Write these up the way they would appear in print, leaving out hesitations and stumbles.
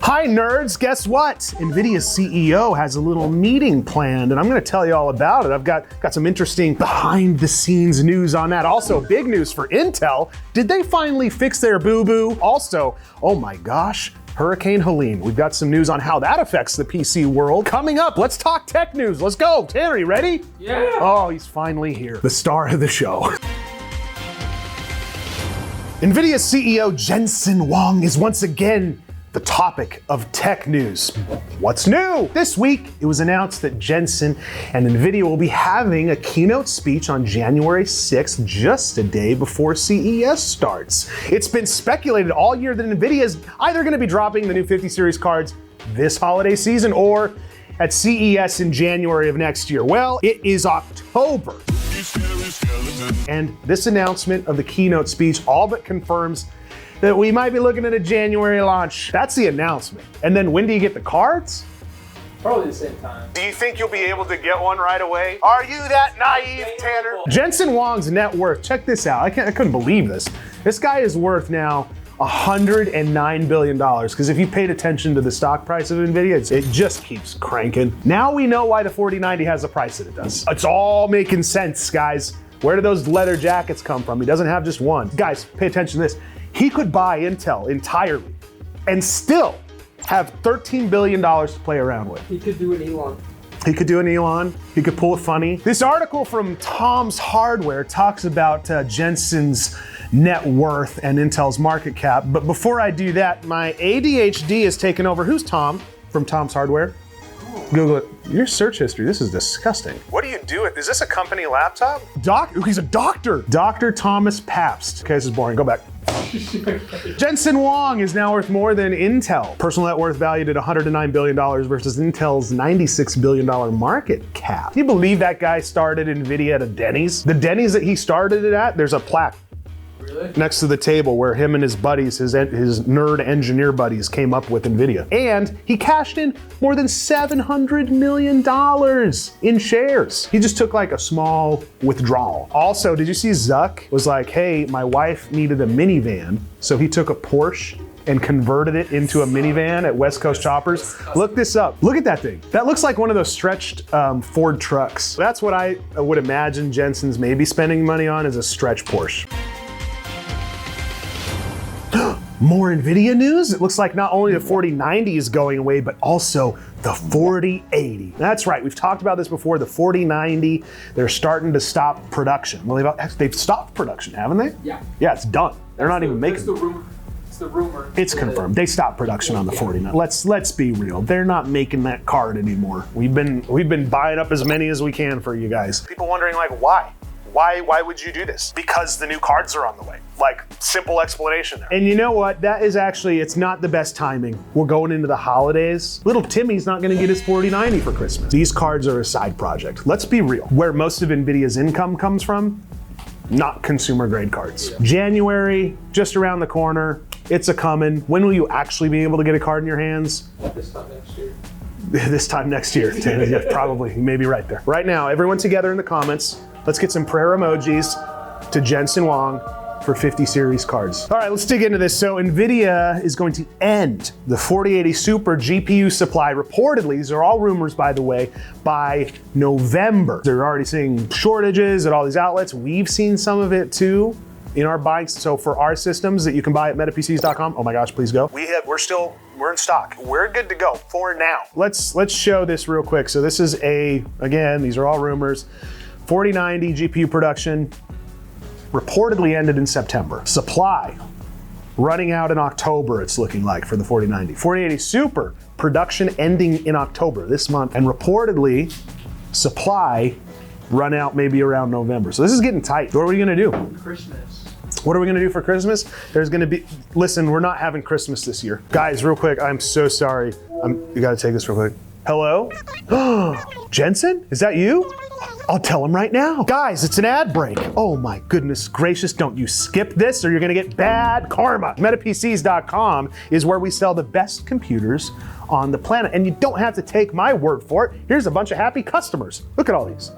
Hi nerds, guess what? NVIDIA's CEO has a little meeting planned and I'm gonna tell you all about it. I've got some interesting behind the scenes news on that. Also, big news for Intel. Did they finally fix their boo-boo? Also, oh my gosh, Hurricane Helene. We've got some news on how that affects the PC world. Coming up, let's talk tech news. Let's go. Tanner, you ready? Yeah. Oh, he's finally here. The star of the show. NVIDIA CEO Jensen Huang is once again the topic of tech news. What's new? This week, it was announced that Jensen and NVIDIA will be having a keynote speech on January 6th, just a day before CES starts. It's been speculated all year that NVIDIA is either going to be dropping the new 50 series cards this holiday season or at CES in January of next year. Well, it is October. And this announcement of the keynote speech all but confirms that we might be looking at a January launch. That's the announcement. And then when do you get the cards? Probably the same time. Do you think you'll be able to get one right away? Are you that naive, Tanner? Jensen Huang's net worth, check this out. I couldn't believe this. This guy is worth now $109 billion, because if you paid attention to the stock price of NVIDIA, it just keeps cranking. Now we know why the 4090 has the price that it does. It's all making sense, guys. Where do those leather jackets come from? He doesn't have just one. Guys, pay attention to this. He could buy Intel entirely and still have $13 billion to play around with. He could do an Elon. He could do an Elon. He could pull a funny. This article from Tom's Hardware talks about Jensen's net worth and Intel's market cap. But before I do that, my ADHD has taken over. Who's Tom from Tom's Hardware? Google it. Your search history, this is disgusting. What do you do? Is this a company laptop? He's a doctor. Dr. Thomas Pabst. Okay, this is boring. Go back. Jensen Huang is now worth more than Intel. Personal net worth valued at $109 billion versus Intel's $96 billion market cap. Can you believe that guy started NVIDIA at a Denny's? The Denny's that he started it at, there's a plaque next to the table where him and his buddies, his nerd engineer buddies, came up with NVIDIA. And he cashed in more than $700 million in shares. He just took like a small withdrawal. Also, did you see Zuck was like, hey, my wife needed a minivan. So he took a Porsche and converted it into a minivan at West Coast Choppers. Look this up. Look at that thing. That looks like one of those stretched Ford trucks. That's what I would imagine Jensen's maybe spending money on, is a stretch Porsche. More NVIDIA news? It looks like not only the 4090 is going away, but also the 4080. That's right, we've talked about this before, the 4090, they're starting to stop production. Well, they've stopped production, haven't they? Yeah. Yeah, it's done. They're not even making it. It's the rumor. It's confirmed. They stopped production on the 4090. Let's be real. They're not making that card anymore. We've been buying up as many as we can for you guys. People wondering like, why? Why would you do this? Because the new cards are on the way. Like, simple explanation there. And you know what? That is actually, it's not the best timing. We're going into the holidays. Little Timmy's not gonna get his 4090 for Christmas. These cards are a side project. Let's be real. Where most of NVIDIA's income comes from, not consumer grade cards. Yeah. January, just around the corner. It's a coming. When will you actually be able to get a card in your hands? This time next year. This time next year. Yeah, probably, you may be right there. Right now, everyone together in the comments, let's get some prayer emojis to Jensen Huang for 50 series cards. All right, let's dig into this. So NVIDIA is going to end the 4080 Super GPU supply, reportedly, these are all rumors by the way, by November. They're already seeing shortages at all these outlets. We've seen some of it too in our bikes. So for our systems that you can buy at metapcs.com, oh my gosh, please go. We're in stock. We're good to go for now. Let's show this real quick. So this is again, these are all rumors. 4090 GPU production reportedly ended in September. Supply running out in October, it's looking like, for the 4090. 4080 Super production ending in October this month, and reportedly supply run out maybe around November. So this is getting tight. What are we gonna do? Christmas. What are we gonna do for Christmas? There's gonna be, listen, we're not having Christmas this year. Guys, real quick, I'm so sorry. You gotta take this real quick. Hello? Jensen, is that you? I'll tell him right now. Guys, it's an ad break. Oh my goodness gracious, don't you skip this or you're gonna get bad karma. MetaPCs.com is where we sell the best computers on the planet, and you don't have to take my word for it. Here's a bunch of happy customers. Look at all these.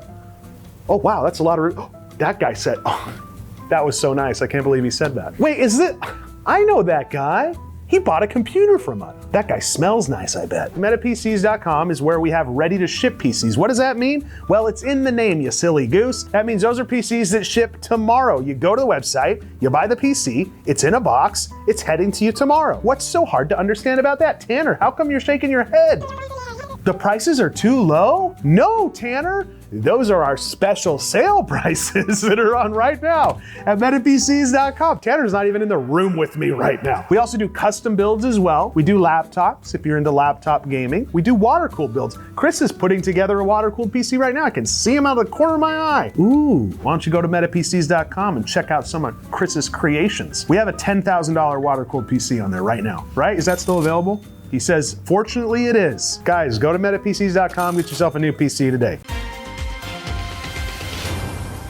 Oh wow, that's a lot of, that guy said, oh, that was so nice. I can't believe he said that. Wait, is it, I know that guy. He bought a computer from us. That guy smells nice, I bet. MetaPCs.com is where we have ready-to-ship PCs. What does that mean? Well, it's in the name, you silly goose. That means those are PCs that ship tomorrow. You go to the website, you buy the PC, it's in a box, it's heading to you tomorrow. What's so hard to understand about that? Tanner, how come you're shaking your head? The prices are too low? No, Tanner. Those are our special sale prices that are on right now at MetaPCs.com. Tanner's not even in the room with me right now. We also do custom builds as well. We do laptops if you're into laptop gaming. We do water-cooled builds. Chris is putting together a water-cooled PC right now. I can see him out of the corner of my eye. Ooh, why don't you go to MetaPCs.com and check out some of Chris's creations. We have a $10,000 water-cooled PC on there right now, right? Is that still available? He says, fortunately it is. Guys, go to MetaPCs.com, get yourself a new PC today.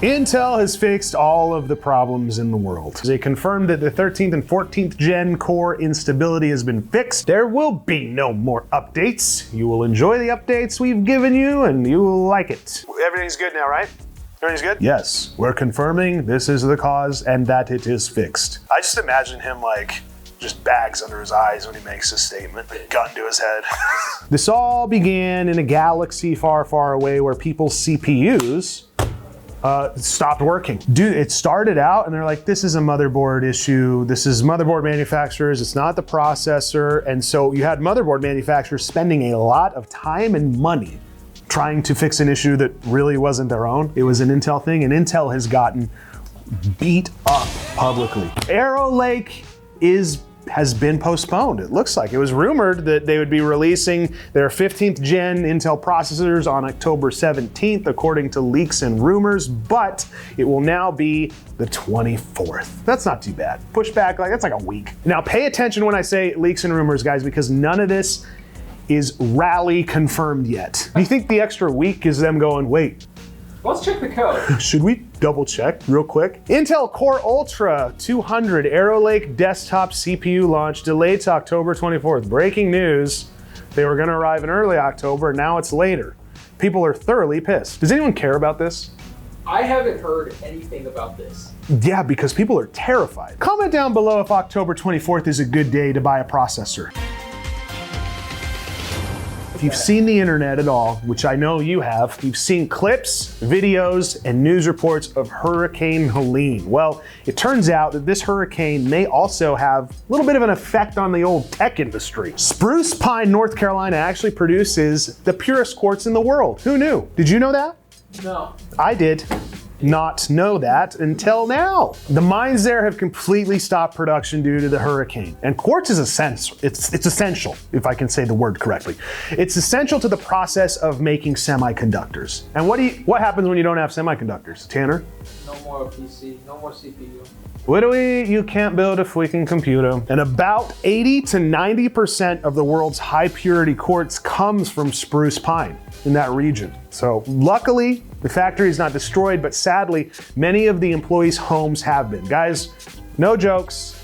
Intel has fixed all of the problems in the world. They confirmed that the 13th and 14th gen core instability has been fixed. There will be no more updates. You will enjoy the updates we've given you and you will like it. Everything's good now, right? Everything's good? Yes, we're confirming this is the cause and that it is fixed. I just imagine him like, just bags under his eyes when he makes this statement, a gun to his head. This all began in a galaxy far, far away where people's CPUs stopped working. Dude, it started out and they're like, this is a motherboard issue. This is motherboard manufacturers. It's not the processor. And so you had motherboard manufacturers spending a lot of time and money trying to fix an issue that really wasn't their own. It was an Intel thing, and Intel has gotten beat up publicly. Arrow Lake has been postponed. It looks like it was rumored that they would be releasing their 15th gen Intel processors on October 17th, according to leaks and rumors, but it will now be the 24th. That's not too bad. Pushback, that's like a week. Now pay attention when I say leaks and rumors, guys, because none of this is rally confirmed yet. Do you think the extra week is them going, wait, Let's check the code. should we double check real quick? Intel Core Ultra 200 Arrow Lake desktop CPU launch delayed to October 24th. Breaking news, they were gonna arrive in early October, now it's later. People are thoroughly pissed. Does anyone care about this? I haven't heard anything about this. Yeah, because people are terrified. Comment down below if October 24th is a good day to buy a processor. If you've seen the internet at all, which I know you have, you've seen clips, videos, and news reports of Hurricane Helene. Well, it turns out that this hurricane may also have a little bit of an effect on the old tech industry. Spruce Pine, North Carolina actually produces the purest quartz in the world. Who knew? Did you know that? No. I did not know that until now. The mines there have completely stopped production due to the hurricane. And quartz is essential. It's essential, if I can say the word correctly. It's essential to the process of making semiconductors. And what happens when you don't have semiconductors, Tanner? No more PC, no more CPU. You can't build a freaking computer. And about 80 to 90% of the world's high purity quartz comes from spruce pine in that region. So luckily, the factory is not destroyed, but sadly, many of the employees' homes have been. Guys, no jokes,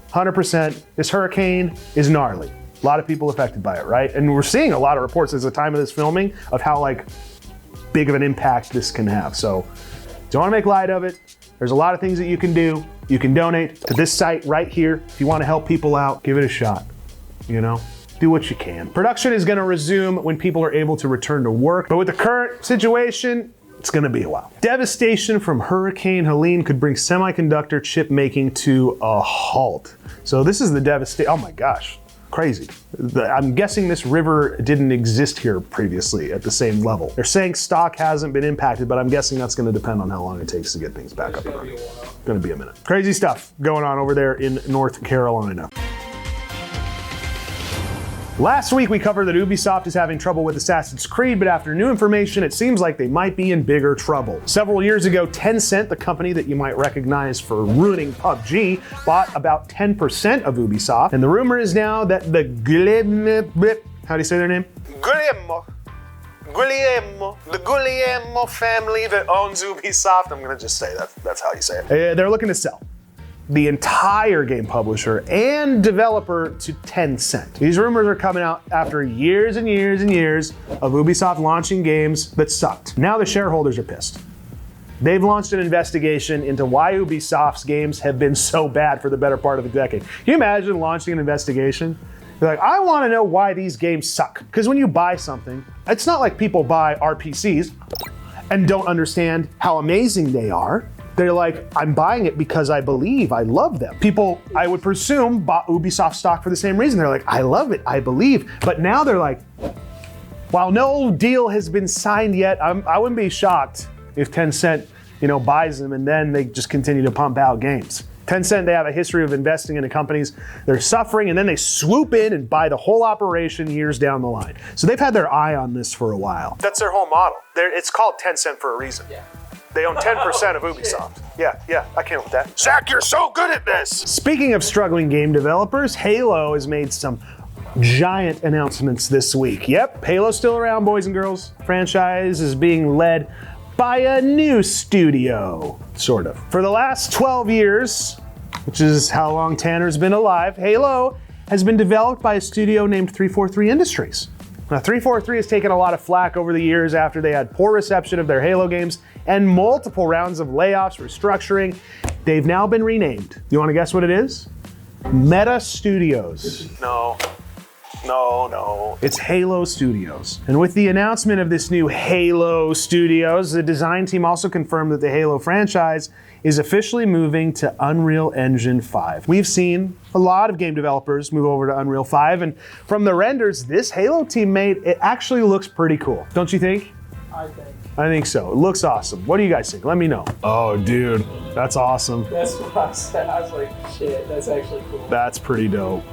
100%, this hurricane is gnarly. A lot of people affected by it, right? And we're seeing a lot of reports at the time of this filming of how big of an impact this can have. So don't wanna make light of it. There's a lot of things that you can do. You can donate to this site right here. If you want to help people out, give it a shot, do what you can. Production is gonna resume when people are able to return to work, but with the current situation, it's gonna be a while. Devastation from Hurricane Helene could bring semiconductor chip making to a halt. So this is the devastation, oh my gosh, crazy. I'm guessing this river didn't exist here previously at the same level. They're saying stock hasn't been impacted, but I'm guessing that's gonna depend on how long it takes to get things back up and running. Gonna be a minute. Crazy stuff going on over there in North Carolina. Last week we covered that Ubisoft is having trouble with Assassin's Creed, but after new information, it seems like they might be in bigger trouble. Several years ago, Tencent, the company that you might recognize for ruining PUBG, bought about 10% of Ubisoft, and the rumor is now that the how do you say their name? The Guglielmo family that owns Ubisoft, I'm gonna just say that's how you say it. They're looking to sell the entire game publisher and developer to Tencent. These rumors are coming out after years and years and years of Ubisoft launching games that sucked. Now the shareholders are pissed. They've launched an investigation into why Ubisoft's games have been so bad for the better part of a decade. Can you imagine launching an investigation? You're like, I want to know why these games suck. Because when you buy something, it's not like people buy RPCs and don't understand how amazing they are. They're like, I'm buying it because I believe, I love them. People, I would presume, bought Ubisoft stock for the same reason. They're like, I love it, I believe. But now they're like, while no deal has been signed yet, I wouldn't be shocked if Tencent, buys them and then they just continue to pump out games. Tencent, they have a history of investing into companies. They're suffering and then they swoop in and buy the whole operation years down the line. So they've had their eye on this for a while. That's their whole model. It's called Tencent for a reason. Yeah. They own 10% of Ubisoft. Yeah, I came up with that. Zach, you're so good at this! Speaking of struggling game developers, Halo has made some giant announcements this week. Yep, Halo's still around, boys and girls. Franchise is being led by a new studio, sort of. For the last 12 years, which is how long Tanner's been alive, Halo has been developed by a studio named 343 Industries. Now, 343 has taken a lot of flack over the years after they had poor reception of their Halo games and multiple rounds of layoffs, restructuring. They've now been renamed. You want to guess what it is? Meta Studios. No. It's Halo Studios. And with the announcement of this new Halo Studios, the design team also confirmed that the Halo franchise is officially moving to Unreal Engine 5. We've seen a lot of game developers move over to Unreal 5, and from the renders this Halo team made, it actually looks pretty cool. Don't you think? I think so. It looks awesome. What do you guys think? Let me know. Oh, dude, that's awesome. That's what I said. I was like, shit, that's actually cool. That's pretty dope.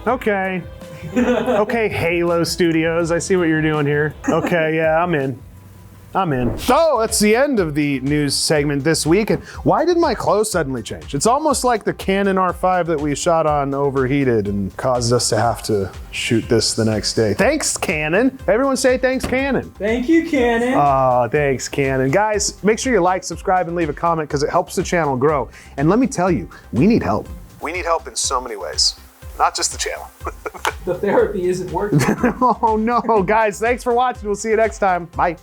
Okay, Halo Studios, I see what you're doing here. Okay, yeah, I'm in. So that's the end of the news segment this week. And why did my clothes suddenly change? It's almost like the Canon R5 that we shot on overheated and caused us to have to shoot this the next day. Thanks, Canon. Everyone say thanks, Canon. Thank you, Canon. Oh, thanks, Canon. Guys, make sure you like, subscribe, and leave a comment because it helps the channel grow. And let me tell you, we need help. We need help in so many ways. Not just the channel. The therapy isn't working. Oh no, guys, thanks for watching. We'll see you next time. Bye.